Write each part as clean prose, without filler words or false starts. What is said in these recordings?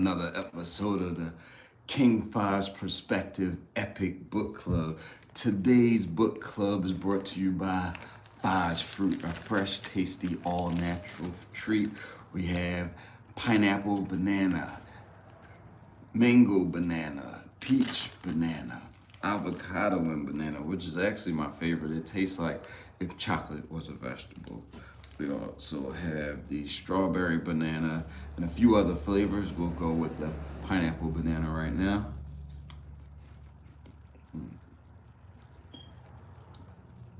Another episode of the King Fyz Perspective Epic Book Club. Today's book club is brought to you by Fyz Fruit, a fresh, tasty, all-natural treat. We have pineapple banana, mango banana, peach banana, avocado and banana, which is actually my favorite. It tastes like if chocolate was a vegetable. We also have the strawberry banana and a few other flavors. We'll go with the pineapple banana right now.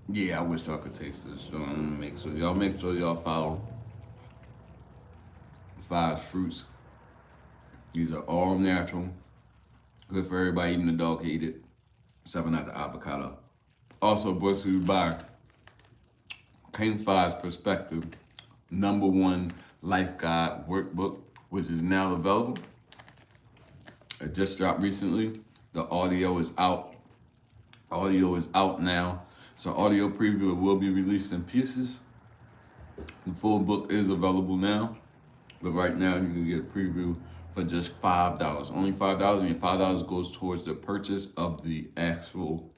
Yeah, I wish y'all could taste this. So I'm gonna make sure y'all follow Fyz Fruits. These are all natural, good for everybody, even the dog hate it, except for not the avocado. Also brought to you by King Fyz Perspective #1 Life Guide Workbook, which is now available. It just dropped recently. The audio is out. Audio is out now. So audio preview will be released in pieces. The full book is available now, but right now you can get a preview for just $5. Only $5, and $5 goes towards the purchase of the actual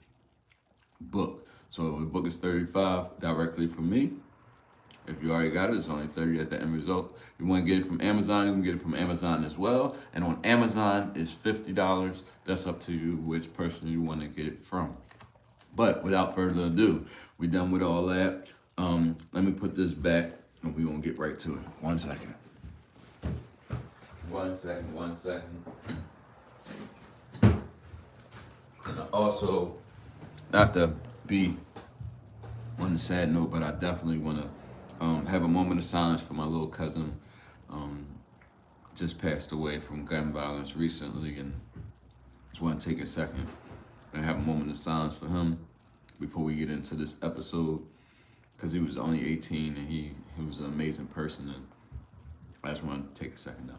book. So the book is $35 directly from me. If you already got it, it's only $30 at the end result. If you want to get it from Amazon, you can get it from Amazon as well. And on Amazon, it's $50. That's up to you which person you want to get it from. But without further ado, we're done with all that. Let me put this back, and we're going to get right to it. 1 second. 1 second, 1 second. And also, not to be on a sad note, but I definitely want to have a moment of silence for my little cousin. Just passed away from gun violence recently, and just want to take a second and have a moment of silence for him before we get into this episode, because he was only 18 and he was an amazing person, and I just want to take a second now.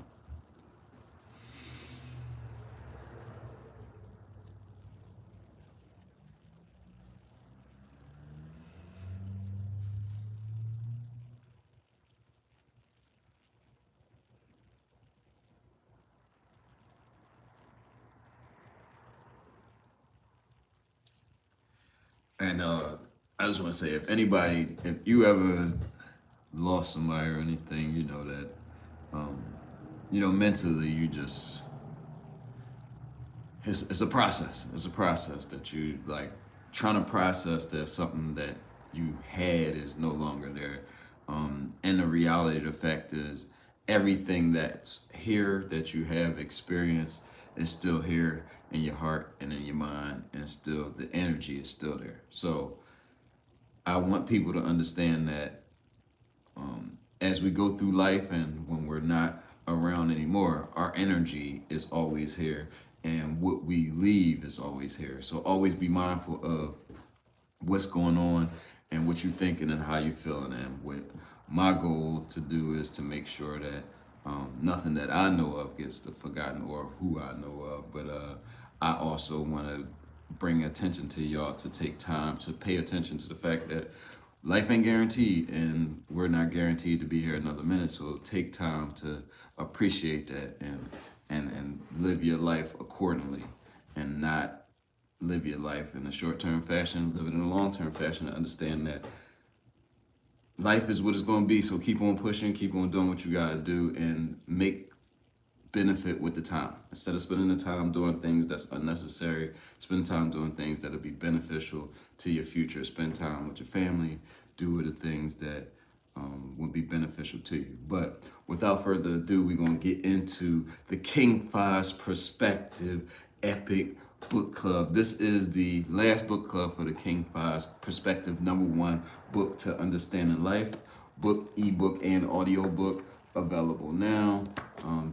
And I just want to say, if you ever lost somebody or anything, you know that, mentally you just, it's a process. It's a process that you like trying to process that something that you had is no longer there. And the reality of the fact is everything that's here that you have experienced is still here in your heart and in your mind, and still the energy is still there. So I want people to understand that as we go through life and when we're not around anymore, our energy is always here, and what we leave is always here. So always be mindful of what's going on and what you're thinking and how you're feeling. And what my goal to do is to make sure that nothing that I know of gets forgotten, or who I know of. But I also want to bring attention to y'all to take time to pay attention to the fact that life ain't guaranteed, and we're not guaranteed to be here another minute. So take time to appreciate that and live your life accordingly, and not live your life in a short-term fashion, live it in a long-term fashion, and understand that life is what it's going to be. So keep on pushing, keep on doing what you got to do, and make benefit with the time. Instead of spending the time doing things that's unnecessary, spend time doing things that'll be beneficial to your future. Spend time with your family, do the things that would be beneficial to you. But without further ado, we're going to get into the King Fyz Perspective Epic Book Club. This is the last book club for the King Fyz Perspective #1 book to understanding life. Book, ebook, and audiobook available now.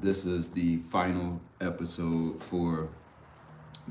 This is the final episode for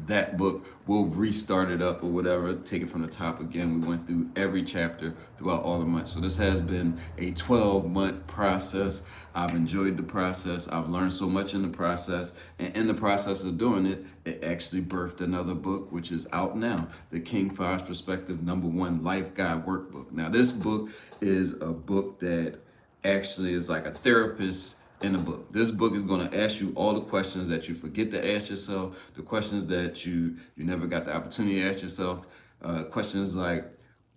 that book. We'll restart it up or whatever, take it from the top again. We went through every chapter throughout all the months. So this has been a 12-month process. I've enjoyed the process. I've learned so much in the process. And in the process of doing it, it actually birthed another book, which is out now, the King Fyz Perspective #1 Life Guide Workbook. Now, this book is a book that actually is like a therapist in the book. This book is going to ask you all the questions that you forget to ask yourself, the questions that you never got the opportunity to ask yourself. Questions like,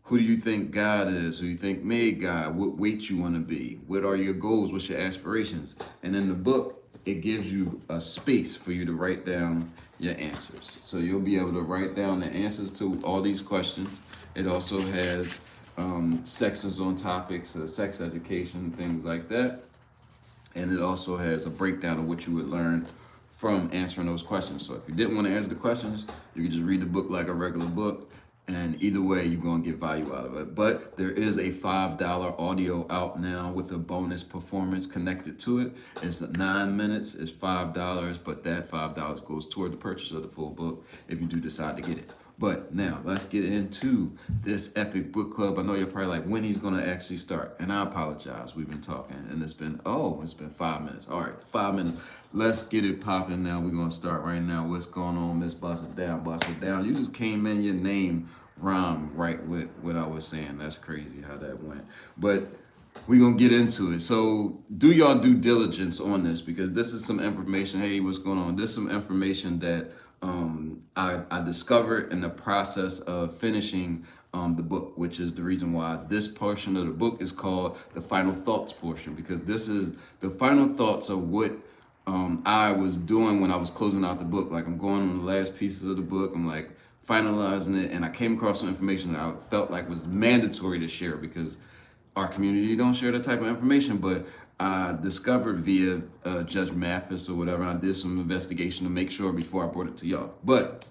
who do you think God is? Who do you think made God? What weight you want to be? What are your goals? What's your aspirations? And in the book, it gives you a space for you to write down your answers. So you'll be able to write down the answers to all these questions. It also has sections on topics, sex education, things like that. And it also has a breakdown of what you would learn from answering those questions. So if you didn't want to answer the questions, you can just read the book like a regular book. And either way, you're going to get value out of it. But there is a $5 audio out now with a bonus performance connected to it. It's 9 minutes, it's $5, but that $5 goes toward the purchase of the full book if you do decide to get it. But now let's get into this epic book club. I know you're probably like, when he's going to actually start. And I apologize. We've been talking and it's been 5 minutes. All right, 5 minutes. Let's get it popping now. We're going to start right now. What's going on, Miss Bust It Down, Bust It Down. You just came in, your name rhymed right with what I was saying. That's crazy how that went. But we're going to get into it. So do y'all due diligence on this, because this is some information. Hey, what's going on? This is some information that I discovered in the process of finishing the book, which is the reason why this portion of the book is called the final thoughts portion, because this is the final thoughts of what I was doing when I was closing out the book. Like, I'm going on the last pieces of the book. I'm like finalizing it, and I came across some information that I felt like was mandatory to share, because our community don't share that type of information. But I discovered via Judge Mathis or whatever, I did some investigation to make sure before I brought it to y'all. But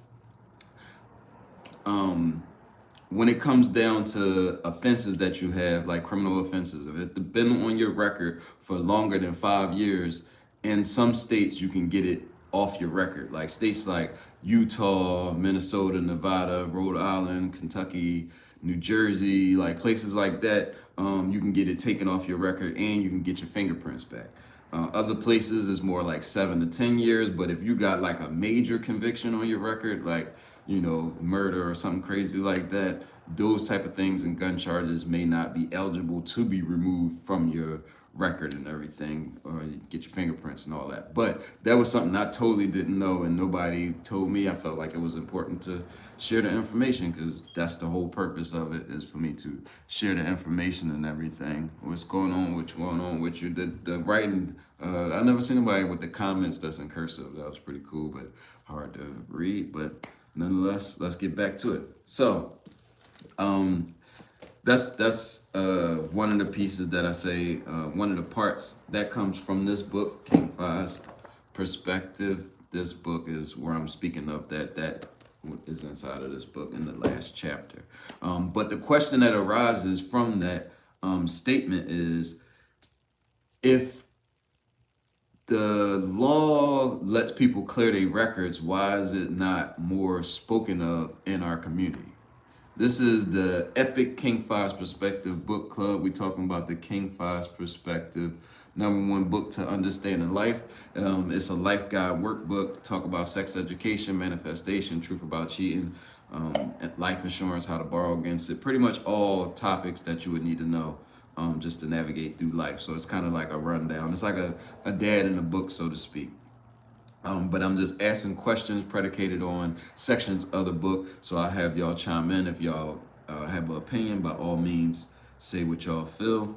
when it comes down to offenses that you have, like criminal offenses, if it's been on your record for longer than 5 years, in some states you can get it off your record. Like states like Utah, Minnesota, Nevada, Rhode Island, Kentucky, New Jersey, like places like that, you can get it taken off your record and you can get your fingerprints back. Other places is more like 7 to 10 years, but if you got like a major conviction on your record, like, you know, murder or something crazy like that, those type of things and gun charges may not be eligible to be removed from your record and everything, or you get your fingerprints and all that. But that was something I totally didn't know, and nobody told me. I felt like it was important to share the information, because that's the whole purpose of it, is for me to share the information and everything. What's going on with you. The writing, I never seen anybody with the comments that's in cursive. That was pretty cool, but hard to read. But nonetheless, let's get back to it. So that's one of the pieces that I say, one of the parts that comes from this book, King Fyz Perspective. This book is where I'm speaking of that is inside of this book in the last chapter. But the question that arises from that statement is, if the law lets people clear their records, why is it not more spoken of in our community? This is the Epic King Fyz Perspective Book Club. We're talking about the King Fyz Perspective, #1 book to understanding life. It's a life guide workbook. Talk about sex education, manifestation, truth about cheating, life insurance, how to borrow against it. Pretty much all topics that you would need to know just to navigate through life. So it's kind of like a rundown. It's like a dad in a book, so to speak. But I'm just asking questions predicated on sections of the book. So I have y'all chime in. If y'all have an opinion, by all means, say what y'all feel.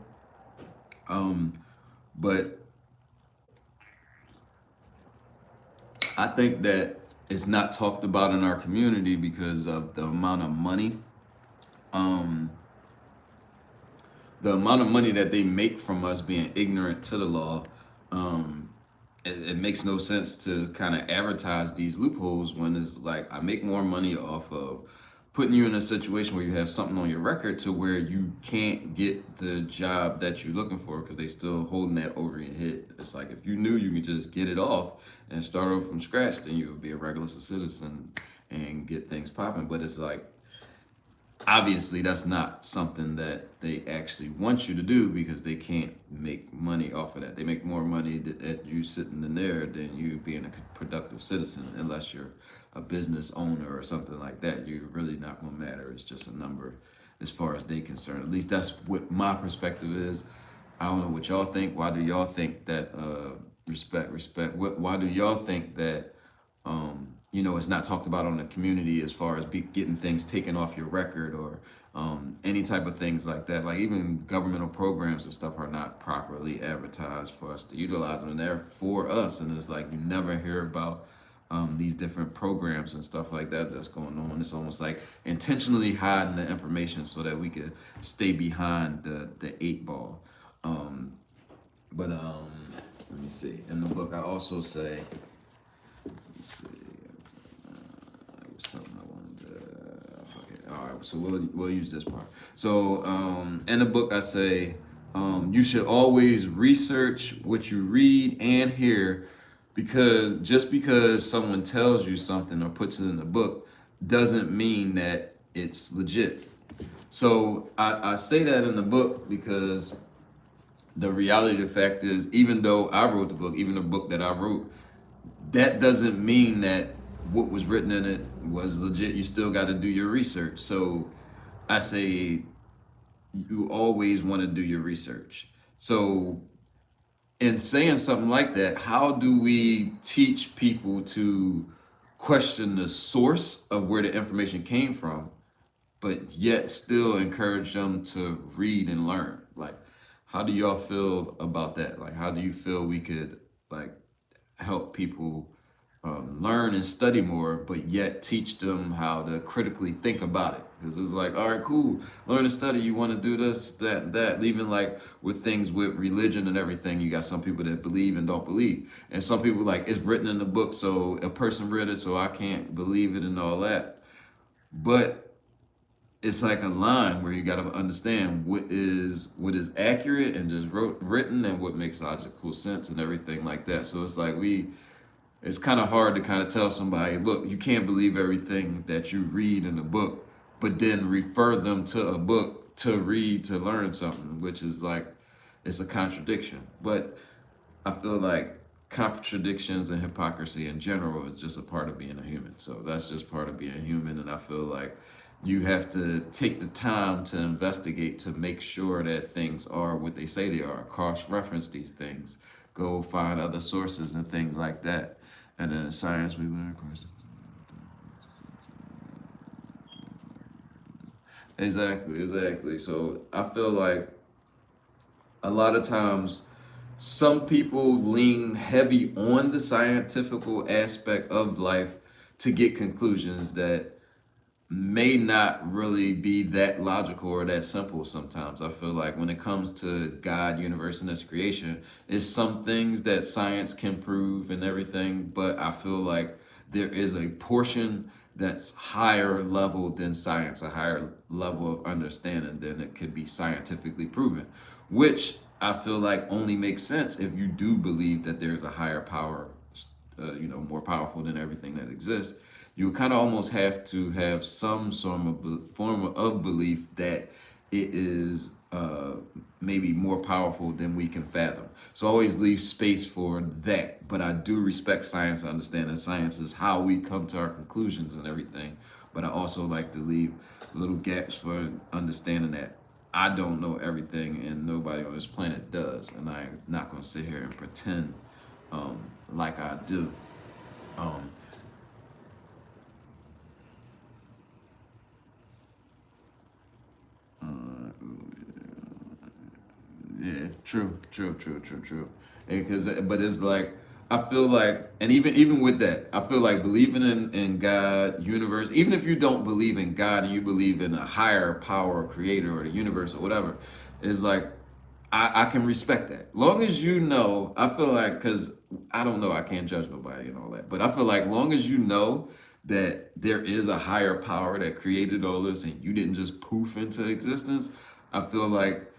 But I think that it's not talked about in our community because of the amount of money. The amount of money that they make from us being ignorant to the law. It makes no sense to kind of advertise these loopholes when it's like, I make more money off of putting you in a situation where you have something on your record to where you can't get the job that you're looking for, because they still holding that over your head. It's like, if you knew you could just get it off and start over from scratch, then you would be a regular citizen and get things popping. But it's like, obviously that's not something that they actually want you to do, because they can't make money off of that. They make more money at you sitting in there than you being a productive citizen, unless you're a business owner or something like that. You're really not going to matter. It's just a number as far as they're concerned. At least that's what my perspective is. I don't know what y'all think. Why do y'all think that respect? Why do y'all think that it's not talked about on the community as far as getting things taken off your record or any type of things like that? Like even governmental programs and stuff are not properly advertised for us to utilize them, and they're for us. And it's like you never hear about these different programs and stuff like that that's going on. It's almost like intentionally hiding the information so that we could stay behind the eight ball. Um, but let me see. In the book, I also say, let's see, it was something I wanted to. Fuck it. All right, so we'll use this part. So in the book, I say you should always research what you read and hear, because just because someone tells you something or puts it in the book doesn't mean that it's legit. So I say that in the book because the reality of the fact is, even though I wrote the book, even the book that I wrote, that doesn't mean that what was written in it was legit. You still got to do your research. So I say you always want to do your research. So in saying something like that, how do we teach people to question the source of where the information came from, but yet still encourage them to read and learn? Like, how do y'all feel about that? Like, how do you feel we could like help people learn and study more, but yet teach them how to critically think about it? Because it's like, all right, cool, learn and study. You want to do this, that, that. Even like with things with religion and everything, you got some people that believe and don't believe, and some people like it's written in the book, so a person read it, so I can't believe it and all that. But it's like a line where you got to understand what is accurate and just written, and what makes logical sense and everything like that. So it's like it's kind of hard to kind of tell somebody, look, you can't believe everything that you read in a book, but then refer them to a book to read to learn something, which is like, it's a contradiction. But I feel like contradictions and hypocrisy in general is just a part of being a human. So that's just part of being human. And I feel like you have to take the time to investigate to make sure that things are what they say they are. Cross-reference these things. Go find other sources and things like that. And in science, we learn questions. Exactly. So I feel like a lot of times some people lean heavy on the scientific aspect of life to get conclusions that may not really be that logical or that simple sometimes. I feel like when it comes to God, universe, and its creation, it's some things that science can prove and everything, but I feel like there is a portion that's higher level than science, a higher level of understanding than it could be scientifically proven, which I feel like only makes sense if you do believe that there's a higher power, more powerful than everything that exists. You kind of almost have to have some form of belief that it is maybe more powerful than we can fathom. So I always leave space for that. But I do respect science. I understand that science is how we come to our conclusions and everything. But I also like to leave little gaps for understanding that I don't know everything and nobody on this planet does. And I'm not going to sit here and pretend like I do. Um, Yeah, true. But it's like I feel like, and even with that, I feel like believing in God, universe, even if you don't believe in God and you believe in a higher power, creator, or the universe or whatever, is like I can respect that. Long as you know, I feel like, because I don't know, I can't judge nobody and all that, but I feel like long as you know that there is a higher power that created all this and you didn't just poof into existence, I feel like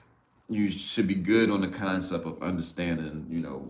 you should be good on the concept of understanding,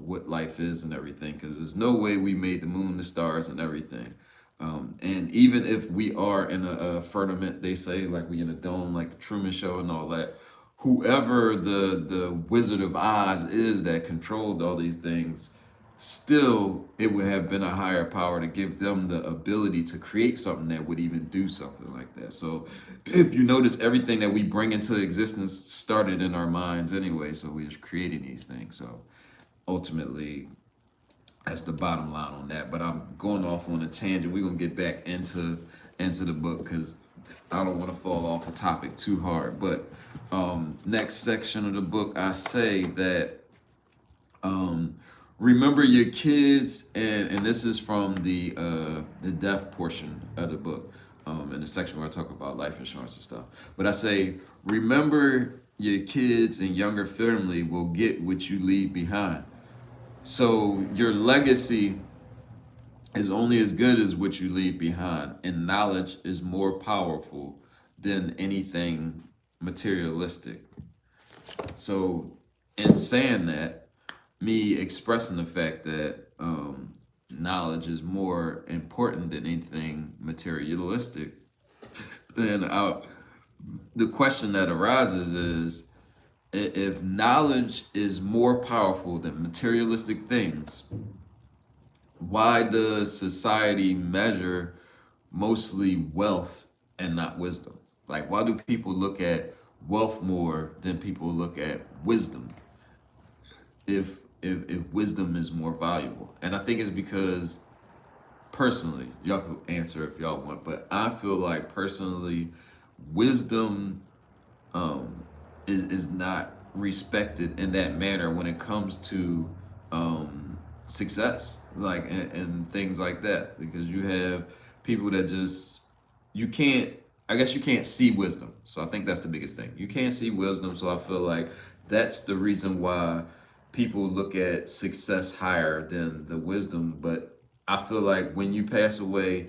what life is and everything, because there's no way we made the moon, the stars, and everything. And even if we are in a firmament, they say, like we in a dome, like the Truman Show and all that, whoever the Wizard of Oz is that controlled all these things, still it would have been a higher power to give them the ability to create something that would even do something like that. So if you notice, everything that we bring into existence started in our minds anyway, so we're creating these things. So ultimately, that's the bottom line on that. But I'm going off on a tangent. We're gonna get back into the book because I don't want to fall off a topic too hard. But next section of the book, I say that remember your kids, and this is from the death portion of the book, in the section where I talk about life insurance and stuff. But I say, remember your kids and younger family will get what you leave behind. So your legacy is only as good as what you leave behind, and knowledge is more powerful than anything materialistic. So, in saying that, me expressing the fact that knowledge is more important than anything materialistic, then the question that arises is, if knowledge is more powerful than materialistic things, why does society measure mostly wealth and not wisdom? Like, why do people look at wealth more than people look at wisdom? If wisdom is more valuable, and I think it's because personally, y'all can answer if y'all want, but I feel like personally, wisdom is not respected in that manner when it comes to success, like and things like that, because you have people that just you can't. I guess you can't see wisdom, so I think that's the biggest thing. You can't see wisdom, so I feel like that's the reason why people look at success higher than the wisdom. But I feel like when you pass away,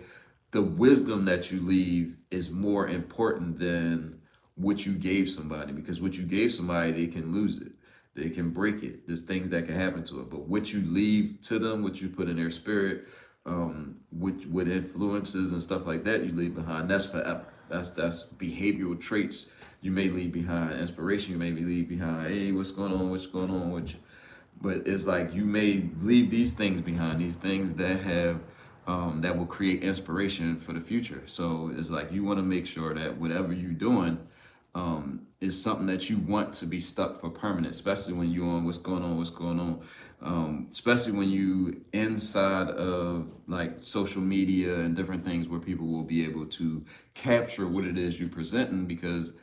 the wisdom that you leave is more important than what you gave somebody, because what you gave somebody, they can lose it, they can break it, there's things that can happen to it. But what you leave to them, what you put in their spirit, with influences and stuff like that you leave behind, that's forever. That's behavioral traits you may leave behind, inspiration you may leave behind. Hey, what's going on with you? But it's like you may leave these things behind, these things that have that will create inspiration for the future. So it's like you want to make sure that whatever you're doing is something that you want to be stuck for permanent, especially when you're on what's going on, especially when you inside of like social media and different things where people will be able to capture what it is you're presenting, because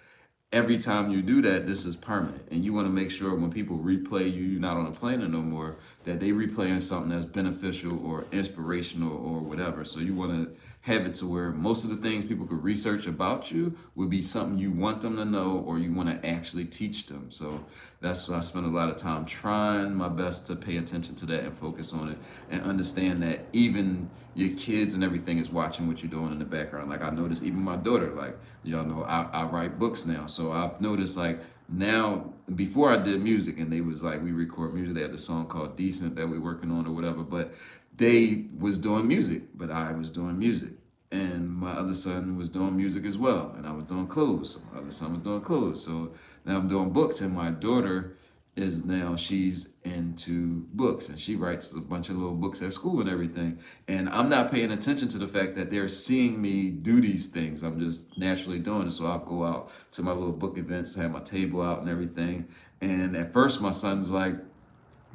every time you do that, this is permanent. And you want to make sure when people replay you, you're not on a planet no more, that they replaying something that's beneficial or inspirational or whatever. So you want to have it to where most of the things people could research about you would be something you want them to know or you want to actually teach them. So that's why I spend a lot of time trying my best to pay attention to that and focus on it and understand that even your kids and everything is watching what you're doing in the background. Like I noticed even my daughter, like y'all know I write books now. So I've noticed like now, before I did music and they was like, we record music, they had a song called Decent that we're working on or whatever, but they was doing music, but I was doing music. And my other son was doing music as well. And I was doing clothes. So my other son was doing clothes. So now I'm doing books, and my daughter is now, she's into books and she writes a bunch of little books at school and everything. And I'm not paying attention to the fact that they're seeing me do these things. I'm just naturally doing it. So I'll go out to my little book events, have my table out and everything. And at first my son's like,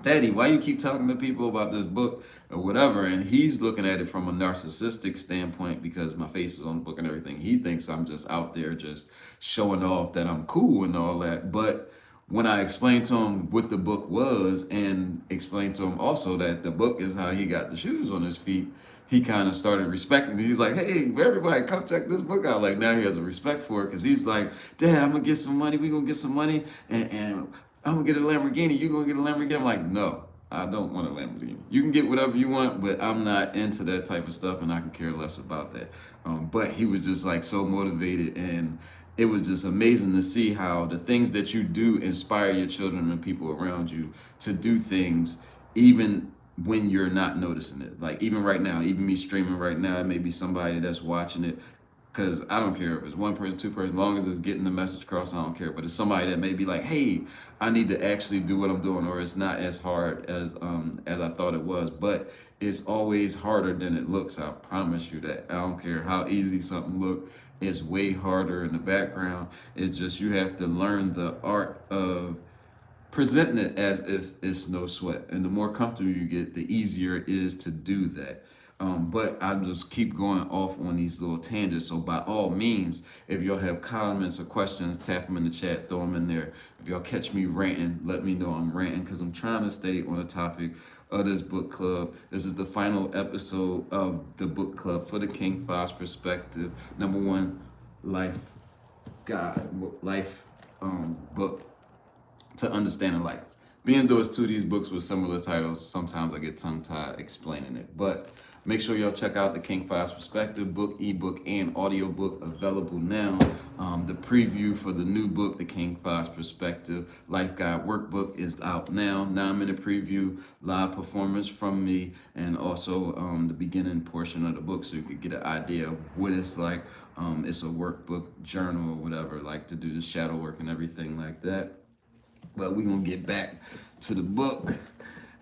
Daddy, why you keep talking to people about this book or whatever? And he's looking at it from a narcissistic standpoint because my face is on the book and everything. He thinks I'm just out there just showing off that I'm cool and all that. But when I explained to him what the book was and explained to him also that the book is how he got the shoes on his feet, he kind of started respecting it. He's like, hey, everybody come check this book out. Like now he has a respect for it because he's like, Dad, I'm going to get some money. We're going to get some money and I'm gonna get a Lamborghini, you're gonna get a Lamborghini. I'm like, no, I don't want a Lamborghini. You can get whatever you want, but I'm not into that type of stuff and I can care less about that. But he was just like so motivated, and it was just amazing to see how the things that you do inspire your children and people around you to do things even when you're not noticing it. Like even right now, even me streaming right now, it may be somebody that's watching it Because I don't care if it's one person, two person, as long as it's getting the message across, I don't care. But it's somebody that may be like, hey, I need to actually do what I'm doing, or it's not as hard as I thought it was. But it's always harder than it looks. I promise you that. I don't care how easy something look. It's way harder in the background. It's just you have to learn the art of presenting it as if it's no sweat. And the more comfortable you get, the easier it is to do that. But I just keep going off on these little tangents. So by all means, if y'all have comments or questions, tap them in the chat, throw them in there. If y'all catch me ranting, let me know I'm ranting, because I'm trying to stay on the topic of this book club. This is the final episode of the book club for the King Fyz Perspective #1 life guide, life book to understanding life. Being though it's two of these books with similar titles, sometimes I get tongue-tied explaining it. But make sure y'all check out the King Fyz Perspective book, ebook, and audiobook available now. The preview for the new book, the King Fyz Perspective Life Guide Workbook, is out now. 9-minute preview, live performance from me, and also the beginning portion of the book, so you could get an idea of what it's like. It's a workbook, journal, or whatever, like to do the shadow work and everything like that. But we're going to get back to the book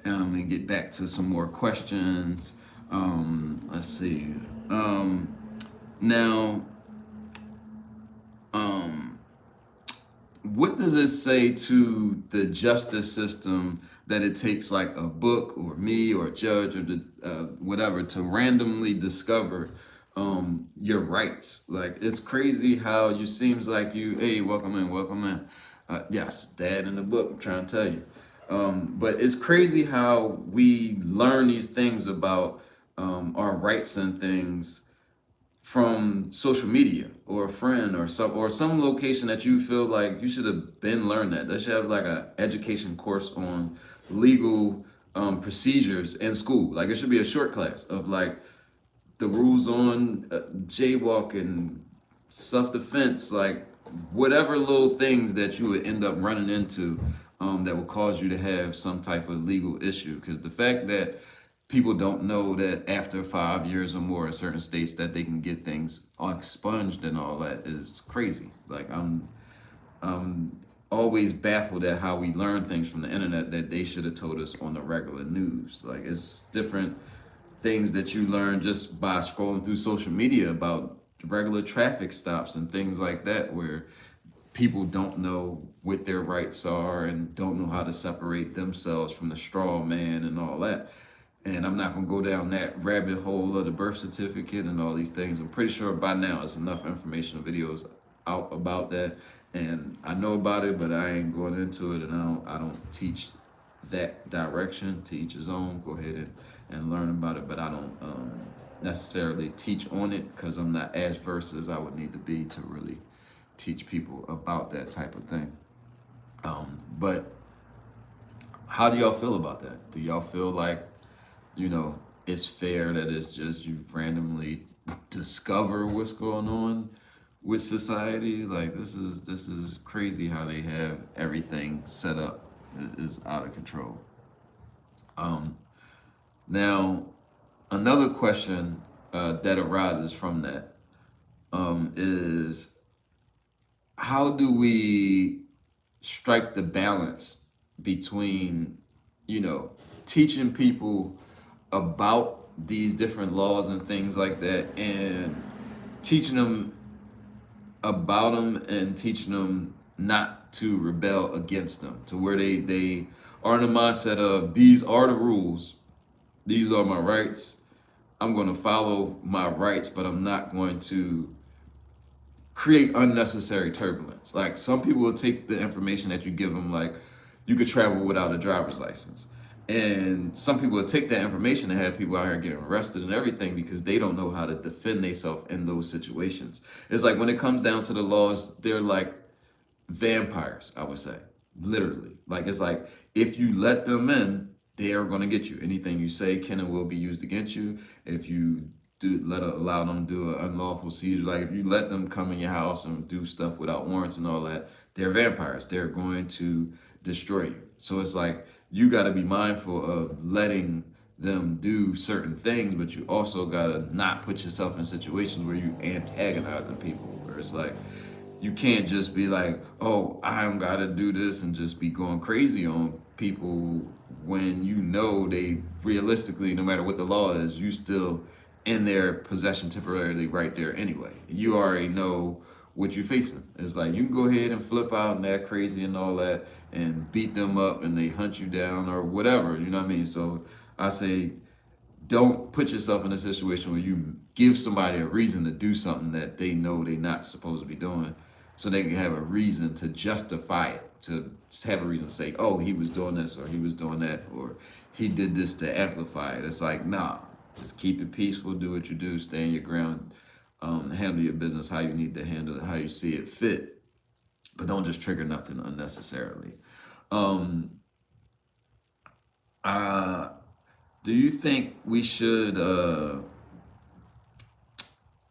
and get back to some more questions. Let's see. Now, what does it say to the justice system that it takes like a book or me or a judge or whatever to randomly discover your rights? Like, it's crazy how you seems like you, hey, welcome in, welcome in. Yes, dad in the book, I'm trying to tell you. But it's crazy how we learn these things about our rights and things from social media or a friend or some location that you feel like you should have been learned that. They should have like a education course on legal procedures in school. Like, it should be a short class of like the rules on jaywalking, self-defense, like whatever little things that you would end up running into that would cause you to have some type of legal issue. Because the fact that people don't know that after 5 years or more in certain states that they can get things expunged and all that is crazy. Like, I'm always baffled at how we learn things from the internet that they should have told us on the regular news. Like, it's different things that you learn just by scrolling through social media about regular traffic stops and things like that, where people don't know what their rights are and don't know how to separate themselves from the straw man and all that. And I'm not going to go down that rabbit hole of the birth certificate and all these things. I'm pretty sure by now there's enough informational videos out about that, and I know about it, but I ain't going into it, and I don't teach that direction. To each his own. Go ahead and learn about it, but I don't necessarily teach on it, because I'm not as versed as I would need to be to really teach people about that type of thing. But how do y'all feel about that? Do y'all feel like, it's fair that it's just you randomly discover what's going on with society? Like, this is crazy how they have everything set up. It is out of control. Now, another question that arises from that is, how do we strike the balance between, teaching people about these different laws and things like that, and teaching them about them and teaching them not to rebel against them, to where they are in the mindset of, these are the rules, these are my rights, I'm going to follow my rights, but I'm not going to create unnecessary turbulence. Like, some people will take the information that you give them, like, you could travel without a driver's license. And some people will take that information and have people out here getting arrested and everything because they don't know how to defend themselves in those situations. It's like, when it comes down to the laws, they're like vampires, I would say, literally. Like, it's like, if you let them in, they are going to get you. Anything you say can and will be used against you. If you allow them to do an unlawful seizure, like if you let them come in your house and do stuff without warrants and all that, they're vampires. They're going to destroy you. So it's like, you got to be mindful of letting them do certain things, but you also gotta not put yourself in situations where you antagonizing people, where it's like you can't just be like, oh, I'm gotta do this and just be going crazy on people when you know they realistically, no matter what the law is, you still in their possession temporarily right there anyway. You already know what you're facing. It's like you can go ahead and flip out and act crazy and all that and beat them up and they hunt you down or whatever, you know what I mean? So I say don't put yourself in a situation where you give somebody a reason to do something that they know they're not supposed to be doing, so they can have a reason to justify it, to have a reason to say, oh, he was doing this or he was doing that or he did this to amplify it. It's like, nah, just keep it peaceful, do what you do, stay in your ground, handle your business how you need to handle it, how you see it fit, but don't just trigger nothing unnecessarily. Um, uh, do you think we should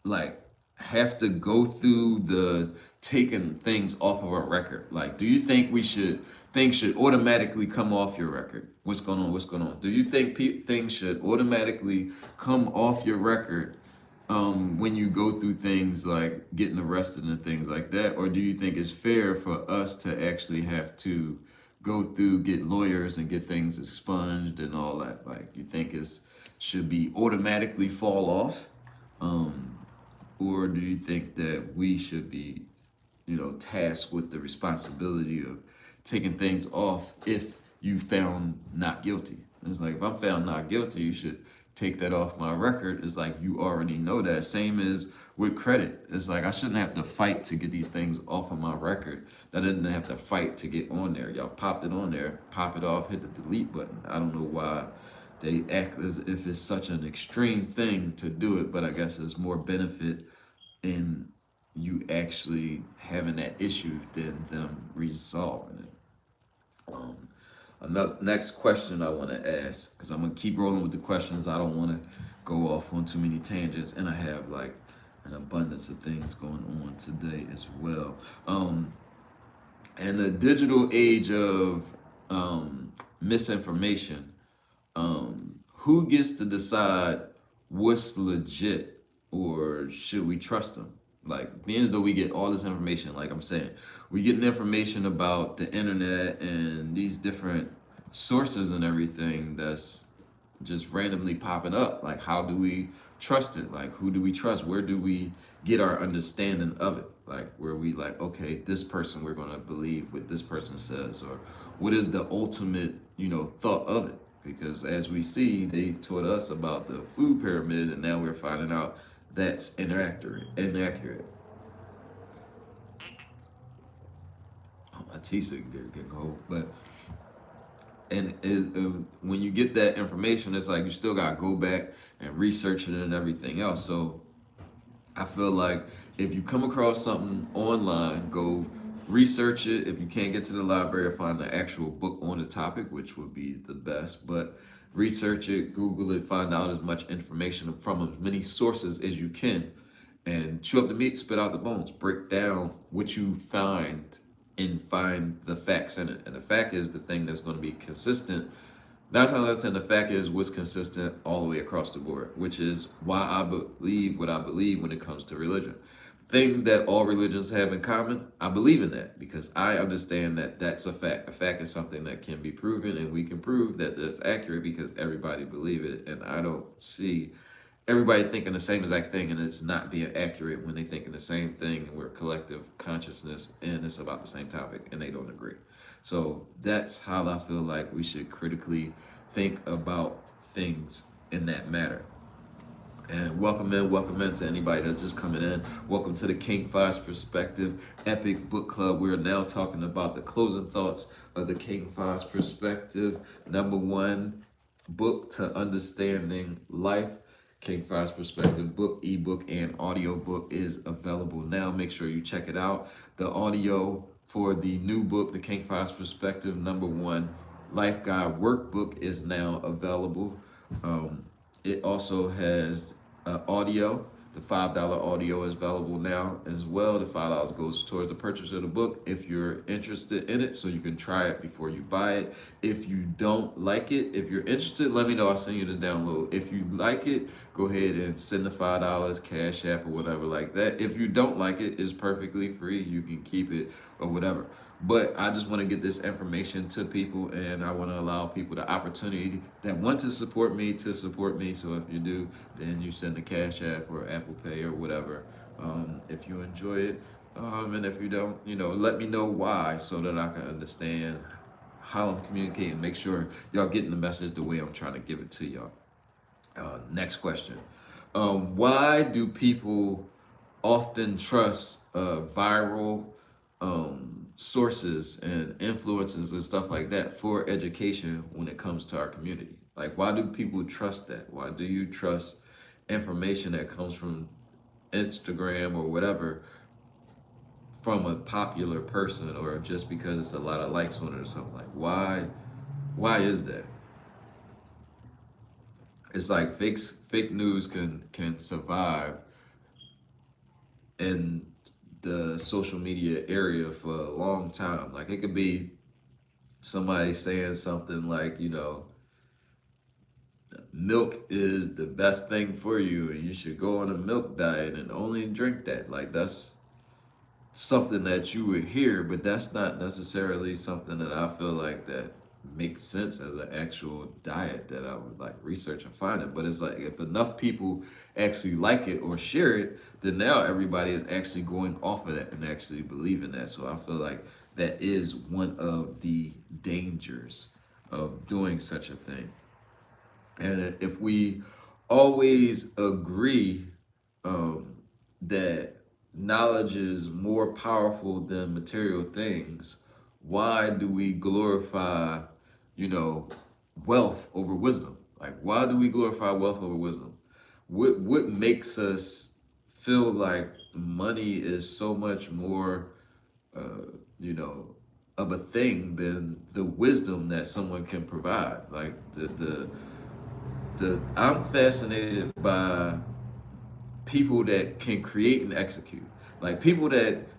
like have to go through the taking things off of our record? Like, do you think we should things should automatically come off your record? What's going on? What's going on? Do you think things should automatically come off your record when you go through things like getting arrested and things like that, or do you think it's fair for us to actually have to go through, get lawyers and get things expunged and all that? Like, you think it's should be automatically fall off? Or do you think that we should be, tasked with the responsibility of taking things off if you found not guilty? And it's like, if I'm found not guilty, you should take that off my record. It's like, you already know that. Same as with credit. It's like, I shouldn't have to fight to get these things off of my record. That I didn't have to fight to get on there. Y'all popped it on there, pop it off, hit the delete button. I don't know why they act as if it's such an extreme thing to do it, but I guess there's more benefit in you actually having that issue than them resolving it. Another next question I want to ask, because I'm gonna keep rolling with the questions. I don't want to go off on too many tangents, and I have like an abundance of things going on today as well. In the digital age of misinformation, who gets to decide what's legit, or should we trust them? Like, being as though we get all this information, like I'm saying, we get information about the internet and these different sources and everything that's just randomly popping up. Like, how do we trust it? Like, who do we trust? Where do we get our understanding of it? Like, where we like, okay, this person, we're going to believe what this person says, or what is the ultimate, thought of it? Because as we see, they taught us about the food pyramid, and now we're finding out that's inaccurate. Oh, my teeth are getting cold, but when you get that information, it's like you still gotta go back and research it and everything else. So I feel like if you come across something online, go research it. If you can't get to the library, or find the actual book on the topic, which would be the best, but research it, Google it, find out as much information from as many sources as you can, and chew up the meat, spit out the bones, break down what you find and find the facts in it. And the fact is the thing that's going to be consistent. 9 times out of 10, the fact is what's consistent all the way across the board, which is why I believe what I believe when it comes to religion. Things that all religions have in common, I believe in that because I understand that that's a fact. A fact is something that can be proven, and we can prove that that's accurate because everybody believes it. And I don't see everybody thinking the same exact thing and it's not being accurate when they thinking the same thing, and we're collective consciousness and it's about the same topic and they don't agree. So that's how I feel like we should critically think about things in that matter. And welcome in to anybody that's just coming in. Welcome to the King Fyz Perspective Epic Book Club. We're now talking about the closing thoughts of the King Fyz Perspective, #1 book to understanding life. King Fyz Perspective book, ebook, and audiobook is available now. Make sure you check it out. The audio for the new book, the King Fyz Perspective #1 Life Guide Workbook, is now available. It also has audio The $5 audio is available now as well. The $5 goes towards the purchase of the book if you're interested in it, so you can try it before you buy it. If you don't like it, if you're interested, let me know. I'll send you the download. If you like it, go ahead and send the $5, Cash App or whatever like that. If you don't like it, it's perfectly free. You can keep it or whatever. But I just want to get this information to people, and I want to allow people the opportunity that want to support me to support me. So if you do, then you send the Cash App or Apple Pay or whatever, if you enjoy it. And if you don't, let me know why, so that I can understand how I'm communicating, make sure y'all getting the message the way I'm trying to give it to y'all. Next question. Why do people often trust viral sources and influences and stuff like that for education when it comes to our community? Like, why do people trust that? Why do you trust information that comes from Instagram or whatever from a popular person, or just because it's a lot of likes on it or something? Like, why is that? It's like fake news can survive in the social media area for a long time. Like, it could be somebody saying something like, milk is the best thing for you and you should go on a milk diet and only drink that. Like, that's something that you would hear, but that's not necessarily something that I feel like that makes sense as an actual diet that I would like research and find it. But it's like, if enough people actually like it or share it, then now everybody is actually going off of that and actually believing that. So I feel like that is one of the dangers of doing such a thing. And if we always agree that knowledge is more powerful than material things, why do we glorify, wealth over wisdom? Like, why do we glorify wealth over wisdom? What makes us feel like money is so much more, you know, of a thing than the wisdom that someone can provide? Like, the I'm fascinated by people that can create and execute. Like, people that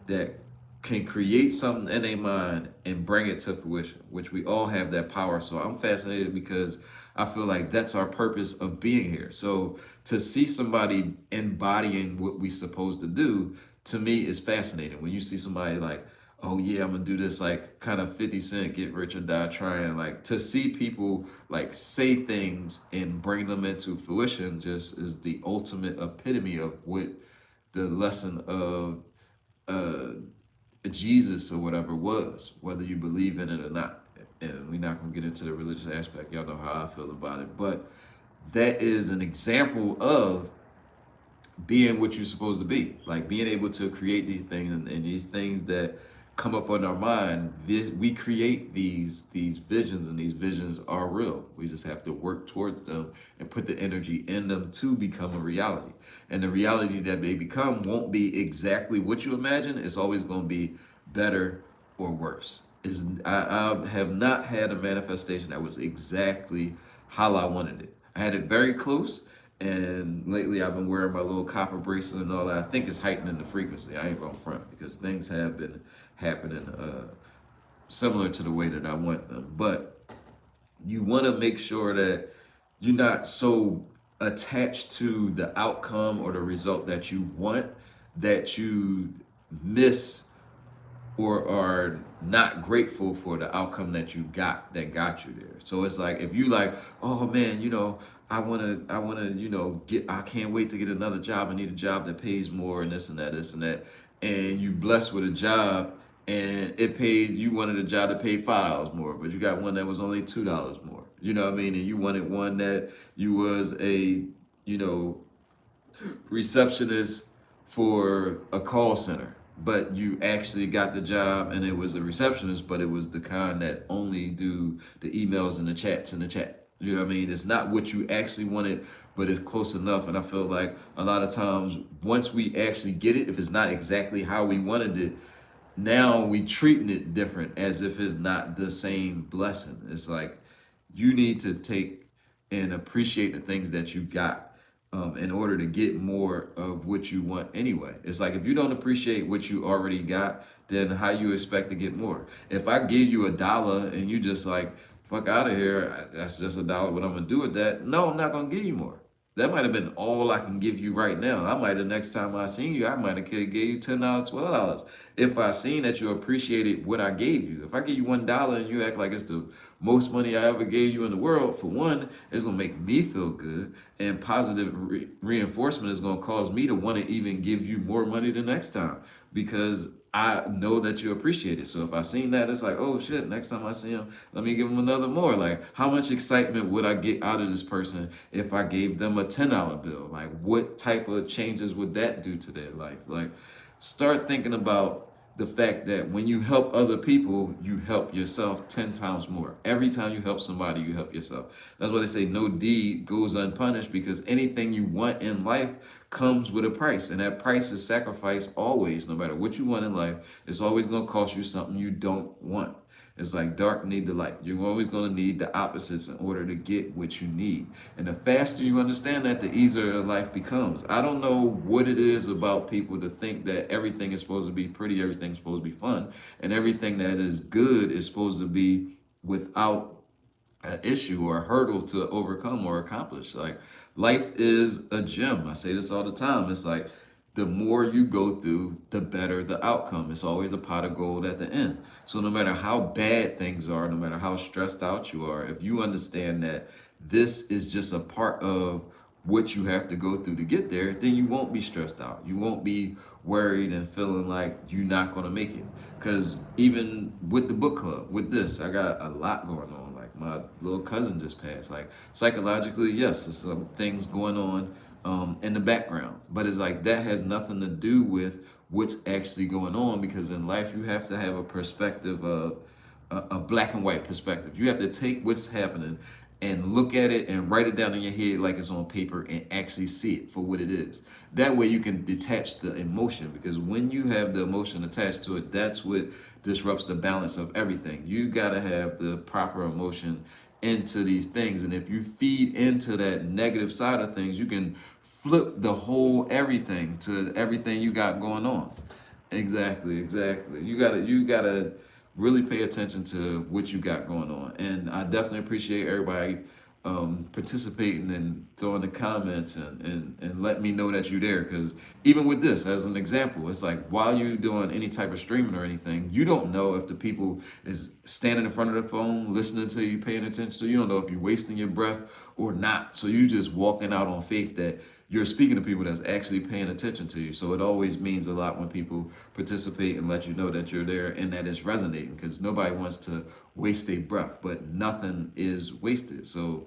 can create something in their mind and bring it to fruition, which we all have that power. So I'm fascinated because I feel like that's our purpose of being here. So to see somebody embodying what we supposed to do, to me, is fascinating. When you see somebody like, oh yeah, I'm gonna do this, like kind of 50 Cent, get rich or die trying. Like, to see people like say things and bring them into fruition just is the ultimate epitome of what the lesson of Jesus or whatever was, whether you believe in it or not. And we're not gonna get into the religious aspect. Y'all know how I feel about it. But that is an example of being what you're supposed to be, like being able to create these things, and these things that come up on our mind, we create these visions, and these visions are real. We just have to work towards them and put the energy in them to become a reality. And the reality that they become won't be exactly what you imagine. It's always going to be better or worse. I have not had a manifestation that was exactly how I wanted it. I had it very close, and lately I've been wearing my little copper bracelet and all that. I think it's heightening the frequency. I ain't gonna front, because things have been happening similar to the way that I want them. But you want to make sure that you're not so attached to the outcome or the result that you want that you miss or are not grateful for the outcome that you got that got you there. So it's like, if you like, oh man, I can't wait to get another job. I need a job that pays more and this and that, and you blessed with a job and it pays, you wanted a job that paid $5 more, but you got one that was only $2 more. You know what I mean? And you wanted one that you was a, receptionist for a call center, but you actually got the job and it was a receptionist, but it was the kind that only do the emails and the chats in the chat. You know what I mean? It's not what you actually wanted, but it's close enough. And I feel like a lot of times, once we actually get it, if it's not exactly how we wanted it, now we treating it different, as if it's not the same blessing. It's like, you need to take and appreciate the things that you got in order to get more of what you want anyway. It's like if you don't appreciate what you already got, then how you expect to get more? If I give you $1 and you just like, fuck out of here, that's just $1, what I'm gonna do with that? No, I'm not gonna give you more. That might have been all I can give you right now. I might have, next time I seen you, I might have gave you $10, $12. If I seen that you appreciated what I gave you. If I give you $1 and you act like it's the most money I ever gave you in the world, for one, it's gonna make me feel good, and positive reinforcement is gonna cause me to want to even give you more money the next time, because I know that you appreciate it. So if I seen that, it's like, oh shit, next time I see him, let me give him another more. Like, how much excitement would I get out of this person if I gave them a $10 bill? Like, what type of changes would that do to their life? Like, start thinking about the fact that when you help other people, you help yourself 10 times more. Every time you help somebody, you help yourself. That's why they say no deed goes unpunished, because anything you want in life comes with a price, and that price is sacrifice always. No matter what you want in life, it's always going to cost you something you don't want. It's like dark need the light. You're always going to need the opposites in order to get what you need. And the faster you understand that, the easier life becomes. I don't know what it is about people to think that everything is supposed to be pretty, everything's supposed to be fun, and everything that is good is supposed to be without an issue or a hurdle to overcome or accomplish. Like, life is a gym. I say this all the time. It's like the more you go through, the better the outcome. It's always a pot of gold at the end. So no matter how bad things are, no matter how stressed out you are, if you understand that this is just a part of what you have to go through to get there, then you won't be stressed out. You won't be worried and feeling like you're not going to make it. Because even with the book club, with this, I got a lot going on. Like, my little cousin just passed. Like, psychologically, yes, there's some things going on in the background, but it's like that has nothing to do with what's actually going on, because in life you have to have a perspective of a black and white perspective. You have to take what's happening and look at it and write it down in your head like it's on paper and actually see it for what it is. That way you can detach the emotion, because when you have the emotion attached to it, that's what disrupts the balance of everything. You got to have the proper emotion into these things, and if you feed into that negative side of things, you can flip the whole everything to everything you got going on. Exactly, exactly. You gotta really pay attention to what you got going on. And I definitely appreciate everybody participating and throwing the comments and let me know that you're there. Because even with this, as an example, it's like while you're doing any type of streaming or anything, you don't know if the people is standing in front of the phone, listening to you, paying attention to you. You don't know if you're wasting your breath or not. So you just walking out on faith that you're speaking to people that's actually paying attention to you. So it always means a lot when people participate and let you know that you're there and that it's resonating, because nobody wants to waste their breath, but nothing is wasted. So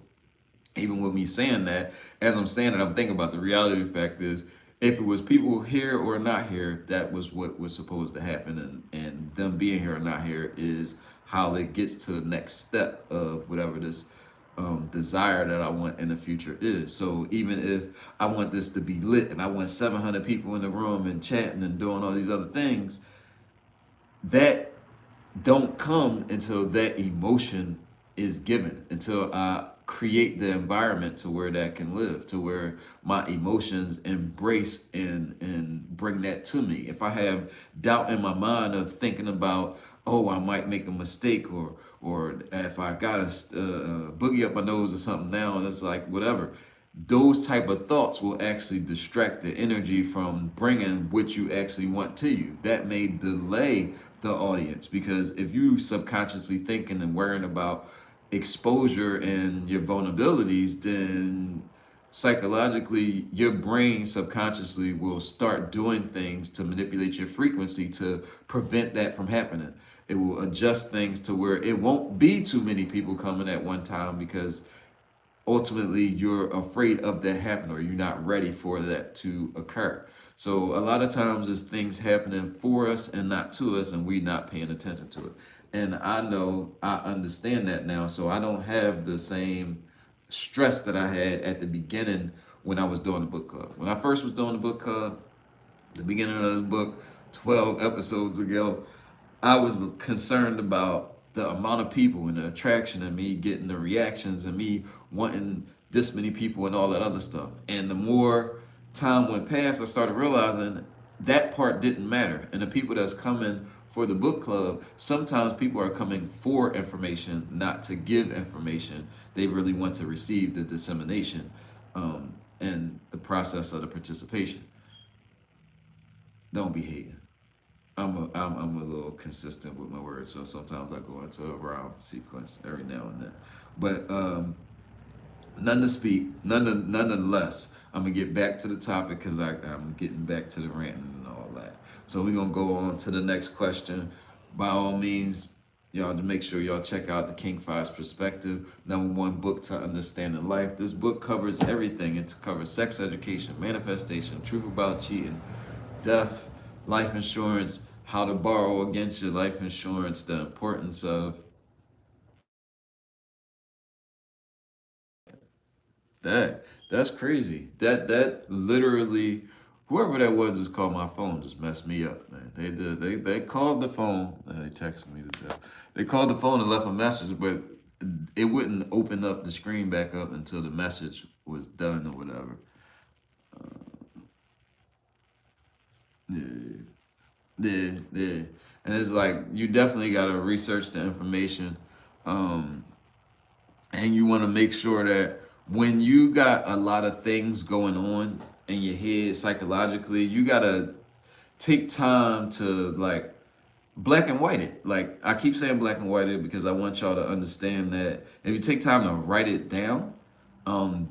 even with me saying that, as I'm saying it, I'm thinking about the reality fact is, if it was people here or not here, that was what was supposed to happen. And them being here or not here is how it gets to the next step of whatever this desire that I want in the future is. So even if I want this to be lit and I want 700 people in the room and chatting and doing all these other things, that don't come until that emotion is given, until I create the environment to where that can live, to where my emotions embrace and bring that to me. If I have doubt in my mind of thinking about, oh, I might make a mistake, or if I got a boogie up my nose or something now, and it's like whatever, those type of thoughts will actually distract the energy from bringing what you actually want to you. That may delay the audience, because if you subconsciously thinking and worrying about exposure and your vulnerabilities, then psychologically your brain subconsciously will start doing things to manipulate your frequency to prevent that from happening. It will adjust things to where it won't be too many people coming at one time, because ultimately you're afraid of that happening, or you're not ready for that to occur. So a lot of times it's things happening for us and not to us, and we not paying attention to it. And I know I understand that now, so I don't have the same stress that I had at the beginning when I was doing the book club. When I first was doing the book club, the beginning of this book, 12 episodes ago, I was concerned about the amount of people and the attraction, and me getting the reactions, and me wanting this many people and all that other stuff. And the more time went past, I started realizing that part didn't matter. And the people that's coming for the book club, sometimes people are coming for information, not to give information. They really want to receive the dissemination, and the process of the participation. Don't be hating. I'm a little consistent with my words, so sometimes I go into a rhyme sequence every now and then. But none to speak, nonetheless. I'm gonna get back to the topic because I'm getting back to the ranting and all that. So we're gonna go on to the next question. By all means, y'all, to make sure y'all check out the King Fyz Perspective, #1 book to understanding life. This book covers everything. It covers sex education, manifestation, truth about cheating, death, life insurance, how to borrow against your life insurance, the importance of that. That's crazy. That literally, whoever that was just called my phone, just messed me up, man. They did. They called the phone. They texted me to death. They called the phone and left a message, but it wouldn't open up the screen back up until the message was done or whatever. Yeah, yeah. And it's like you definitely got to research the information, um, and you want to make sure that when you got a lot of things going on in your head psychologically, you gotta take time to like black and white it. Like I keep saying black and white it because I want y'all to understand that if you take time to write it down,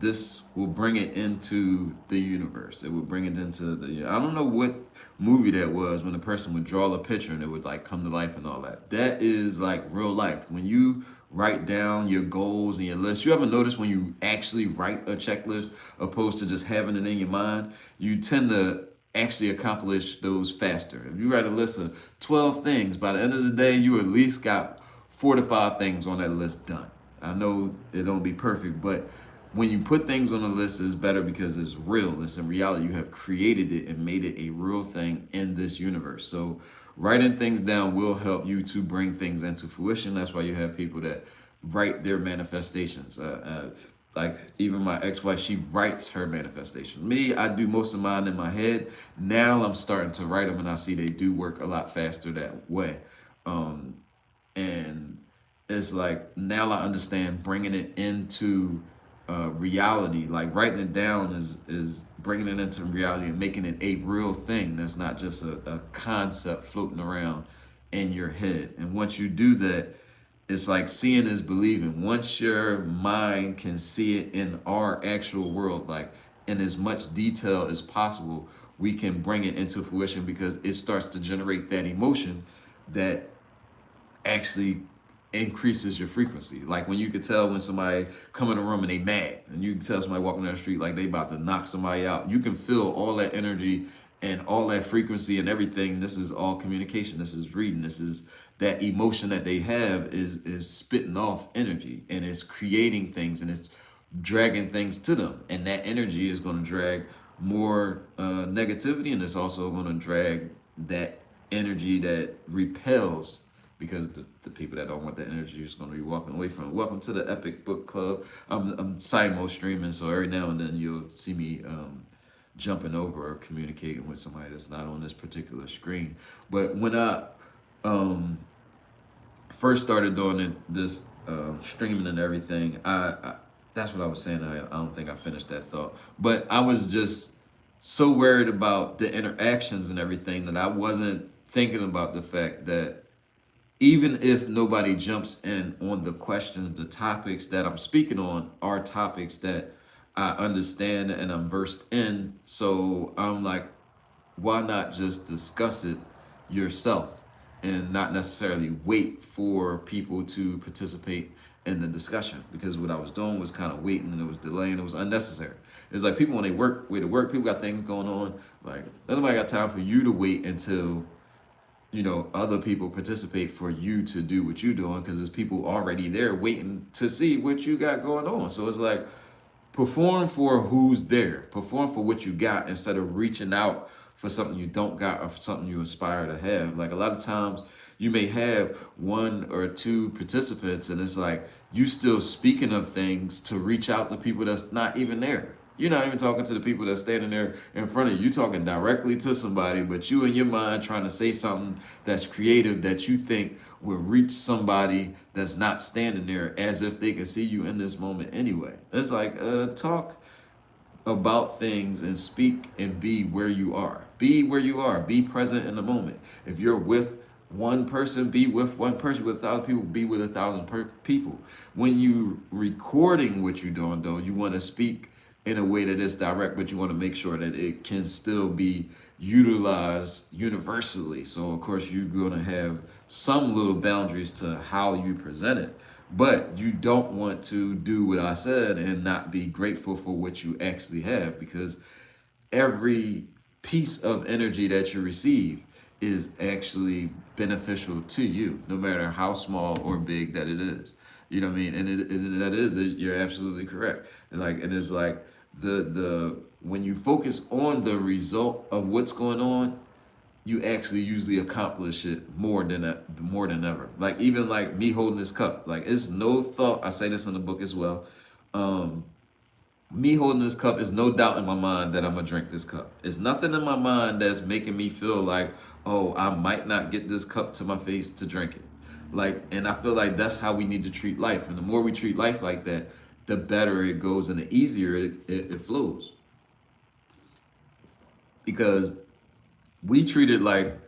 this will bring it into the universe. It will bring it into the. I don't know what movie that was when a person would draw a picture and it would like come to life and all that. That is like real life. When you write down your goals and your list, you ever notice when you actually write a checklist opposed to just having it in your mind, you tend to actually accomplish those faster. If you write a list of 12 things, by the end of the day, you at least got 4 to 5 things on that list done. I know it don't be perfect, but when you put things on the list, it's better because it's real. It's in reality. You have created it and made it a real thing in this universe. So writing things down will help you to bring things into fruition. That's why you have people that write their manifestations. Like even my ex-wife, she writes her manifestation. Me, I do most of mine in my head. Now I'm starting to write them, and I see they do work a lot faster that way. Um, and it's like now I understand bringing it into reality. Like writing it down is bringing it into reality and making it a real thing. That's not just a concept floating around in your head. And once you do that, it's like seeing is believing. Once your mind can see it in our actual world, like in as much detail as possible, we can bring it into fruition because it starts to generate that emotion that actually increases your frequency. Like when you could tell when somebody come in a room and they mad, and you can tell somebody walking down the street like they about to knock somebody out. You can feel all that energy and all that frequency and everything. This is all communication. This is reading. This is that emotion that they have is spitting off energy, and it's creating things, and it's dragging things to them. And that energy is going to drag more negativity, and it's also going to drag that energy that repels, because the people that don't want that energy is going to be walking away from it. Welcome to the Epic Book Club. I'm simul streaming, so every now and then you'll see me jumping over or communicating with somebody that's not on this particular screen. But when I first started doing this streaming and everything, I that's what I was saying. I don't think I finished that thought, but I was just so worried about the interactions and everything that I wasn't thinking about the fact that even if nobody jumps in on the questions, the topics that I'm speaking on are topics that I understand and I'm versed in. So I'm like, why not just discuss it yourself and not necessarily wait for people to participate in the discussion? Because what I was doing was kind of waiting, and it was delaying. It was unnecessary. It's like people when they way to work, people got things going on. Like nobody got time for you to wait until other people participate for you to do what you're doing, because there's people already there waiting to see what you got going on. So it's like, perform for who's there. Perform for what you got instead of reaching out for something you don't got or for something you aspire to have. Like a lot of times you may have one or two participants and it's like you still speaking of things to reach out to people that's not even there. You're not even talking to the people that's standing there in front of you. You're talking directly to somebody, but you in your mind trying to say something that's creative that you think will reach somebody that's not standing there as if they can see you in this moment anyway. It's like, talk about things and speak and be where you are. Be where you are. Be present in the moment. If you're with one person, be with one person. With 1,000 people, be with 1,000 people. When you recording what you're doing, though, you want to speak in a way that is direct, but you want to make sure that it can still be utilized universally. So of course you're going to have some little boundaries to how you present it, but you don't want to do what I said and not be grateful for what you actually have, because every piece of energy that you receive is actually beneficial to you, no matter how small or big that it is. You know what I mean? And you're absolutely correct. And like, it is like the when you focus on the result of what's going on, you actually usually accomplish it more than ever. Like even like me holding this cup, like it's no thought. I say this in the book as well. Me holding this cup is no doubt in my mind that I'm gonna drink this cup. It's nothing in my mind that's making me feel like, oh, I might not get this cup to my face to drink it. Like, and I feel like that's how we need to treat life. And the more we treat life like that, the better it goes and the easier it flows. Because we treat it like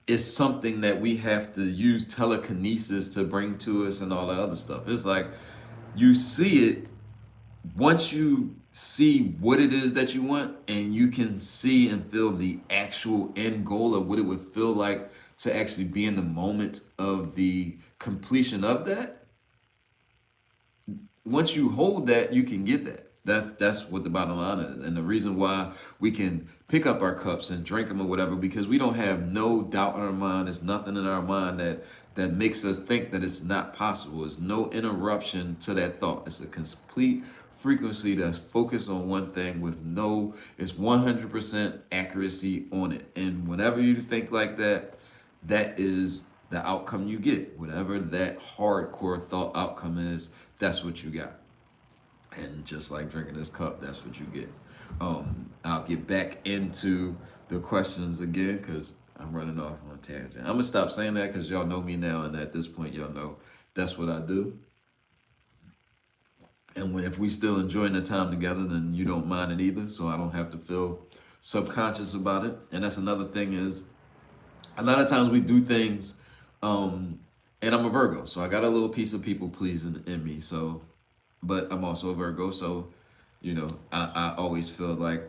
it's something that we have to use telekinesis to bring to us and all that other stuff. It's like you see it once you see what it is that you want, and you can see and feel the actual end goal of what it would feel like to actually be in the moment of the completion of that. Once you hold that, you can get that. That's what the bottom line is. And the reason why we can pick up our cups and drink them or whatever, because we don't have no doubt in our mind. There's nothing in our mind that makes us think that it's not possible. It's no interruption to that thought. It's a complete frequency that's focused on one thing with it's 100% accuracy on it. And whenever you think like that, that is the outcome you get. Whatever that hardcore thought outcome is, that's what you got. And just like drinking this cup, that's what you get. I'll get back into the questions again because I'm running off on a tangent. I'm gonna stop saying that because y'all know me now, and at this point y'all know that's what I do. And if we still enjoying the time together, then you don't mind it either, so I don't have to feel subconscious about it. And that's another thing is, a lot of times we do things, and I'm a Virgo, so I got a little piece of people pleasing in me. So, but I'm also a Virgo, so you know, I always feel like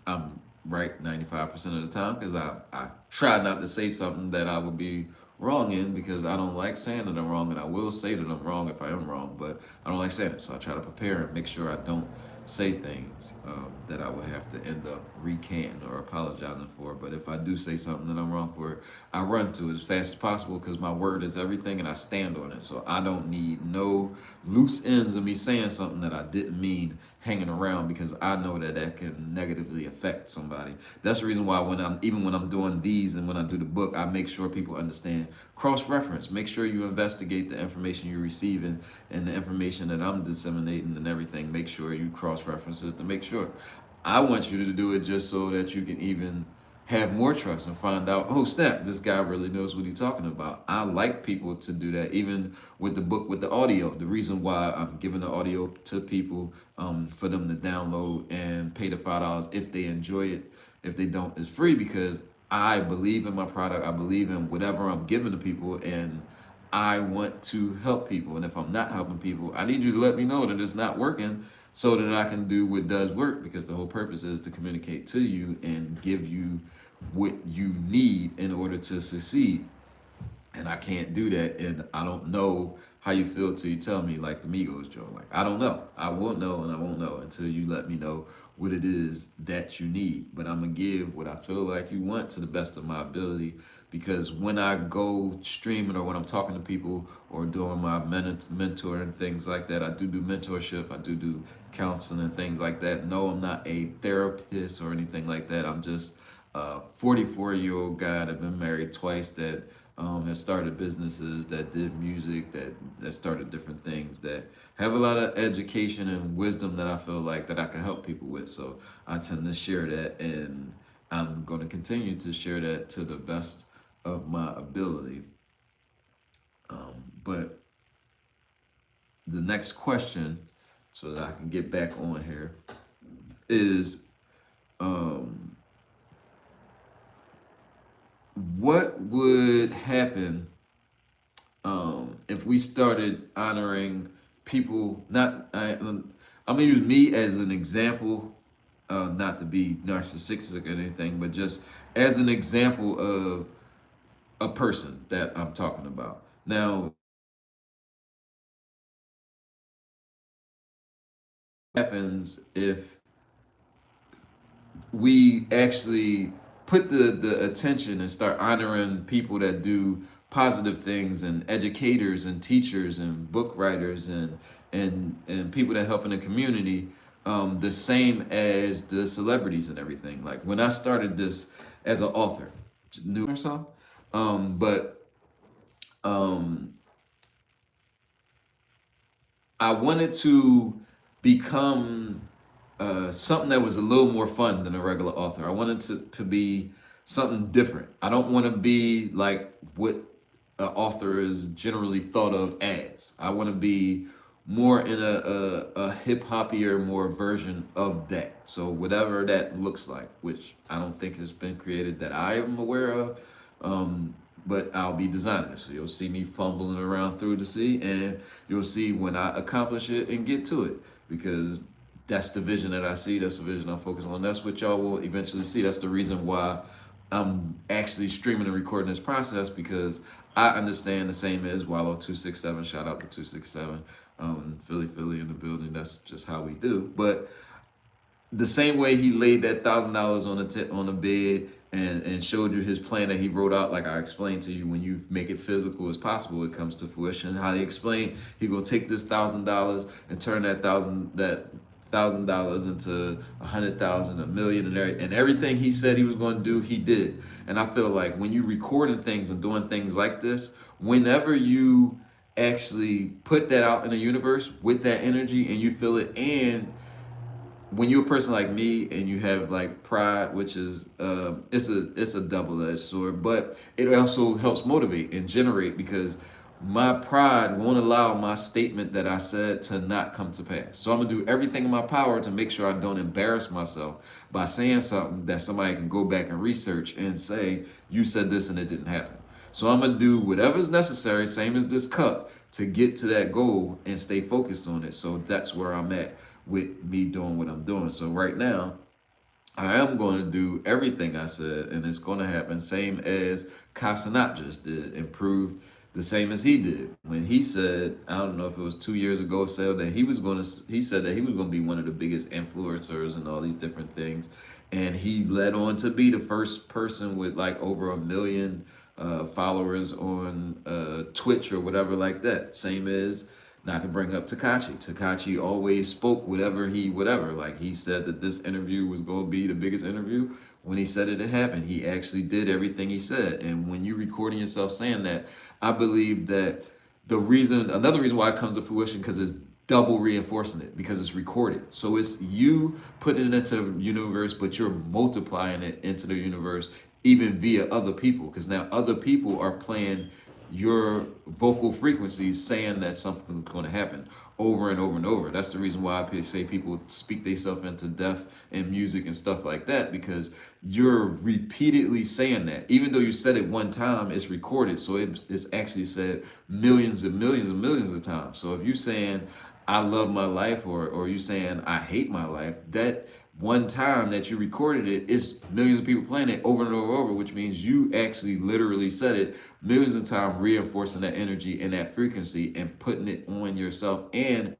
I'm right 95% of the time, because I try not to say something that I would be wrong in, because I don't like saying that I'm wrong, and I will say that I'm wrong if I am wrong, but I don't like saying it. So I try to prepare and make sure I don't say things that I would have to end up recanting or apologizing for. But if I do say something that I'm wrong for, I run to it as fast as possible, because my word is everything and I stand on it. So I don't need no loose ends of me saying something that I didn't mean hanging around, because I know that can negatively affect somebody. That's the reason why when I'm doing these and when I do the book, I make sure people understand cross-reference. Make sure you investigate the information you're receiving and the information that I'm disseminating and everything. Make sure you cross-reference it to make sure. I want you to do it just so that you can even have more trust and find out, oh snap, this guy really knows what he's talking about. I like people to do that, even with the book, with the audio. The reason why I'm giving the audio to people for them to download and pay the $5 if they enjoy it. If they don't, it's free, because I believe in my product. I believe in whatever I'm giving to people, and I want to help people. And if I'm not helping people, I need you to let me know that it's not working, so that I can do what does work, because the whole purpose is to communicate to you and give you what you need in order to succeed. and I can't do that, and I don't know how you feel till you tell me, like the Migos joke. Like, I don't know. I won't know, and I won't know until you let me know what it is that you need. But I'm gonna give what I feel like you want to the best of my ability, because when I go streaming or when I'm talking to people or doing my mentor and things like that, I do mentorship, I do counseling and things like that. No, I'm not a therapist or anything like that. I'm just a 44-year-old guy that been married twice, that has started businesses, that did music, that started different things, that have a lot of education and wisdom that I feel like that I can help people with. So I tend to share that, and I'm going to continue to share that to the best of my ability. But the next question, so that I can get back on here, is um, what would happen if we started honoring people? I'm gonna use me as an example, not to be narcissistic or anything, but just as an example of a person that I'm talking about. Now, what happens if we actually put the attention and start honoring people that do positive things, and educators and teachers and book writers and people that help in the community, the same as the celebrities and everything. Like when I started this as an author, new or so, but um, I wanted to become something that was a little more fun than a regular author. I wanted to be something different. I don't want to be like what an author is generally thought of as. I want to be more in a hip hoppier, more version of that. So whatever that looks like, which I don't think has been created that I am aware of. But I'll be designing it. So you'll see me fumbling around through the sea, and you'll see when I accomplish it and get to it, because that's the vision that I see. That's the vision I'm focused on. That's what y'all will eventually see. That's the reason why I'm actually streaming and recording this process, because I understand the same as Wallow267. Shout out to 267. Philly in the building. That's just how we do. But the same way he laid that $1,000 on the bed and showed you his plan that he wrote out, like I explained to you, when you make it physical as possible, it comes to fruition. How he explained he gonna take this $1,000 and turn that $1,000 into 100,000, a million, and everything he said he was going to do, he did. And I feel like when you recording things and doing things like this, whenever you actually put that out in the universe with that energy and you feel it, and when you're a person like me and you have like pride, which is it's a double-edged sword, but it also helps motivate and generate, because my pride won't allow my statement that I said to not come to pass. So I'm gonna do everything in my power to make sure I don't embarrass myself by saying something that somebody can go back and research and say, you said this and it didn't happen. So I'm gonna do whatever's necessary, same as this cup, to get to that goal and stay focused on it. So that's where I'm at with me doing what I'm doing. So right now, I am going to do everything I said, and it's going to happen same as Casanat just did, improve the same as he did. When he said, I don't know if it was 2 years ago, said that he said that he was going to be one of the biggest influencers and all these different things. And he led on to be the first person with like over 1 million followers on Twitch or whatever like that. Same as, not to bring up Tekashi. Tekashi always spoke whatever. Like he said that this interview was going to be the biggest interview. When he said it happened. He actually did everything he said. And when you recording yourself saying that, I believe that another reason why it comes to fruition, because it's double reinforcing it, because it's recorded. So it's you putting it into the universe, but you're multiplying it into the universe even via other people, because now other people are playing your vocal frequencies, saying that something's going to happen over and over and over. That's the reason why I say people speak themselves into death in music and stuff like that, because you're repeatedly saying that. Even though you said it one time, it's recorded, so it's actually said millions and millions and millions of times. So if you're saying I love my life, or you saying I hate my life, that one time that you recorded it, it's millions of people playing it over and over and over, which means you actually literally said it millions of times, reinforcing that energy and that frequency and putting it on yourself and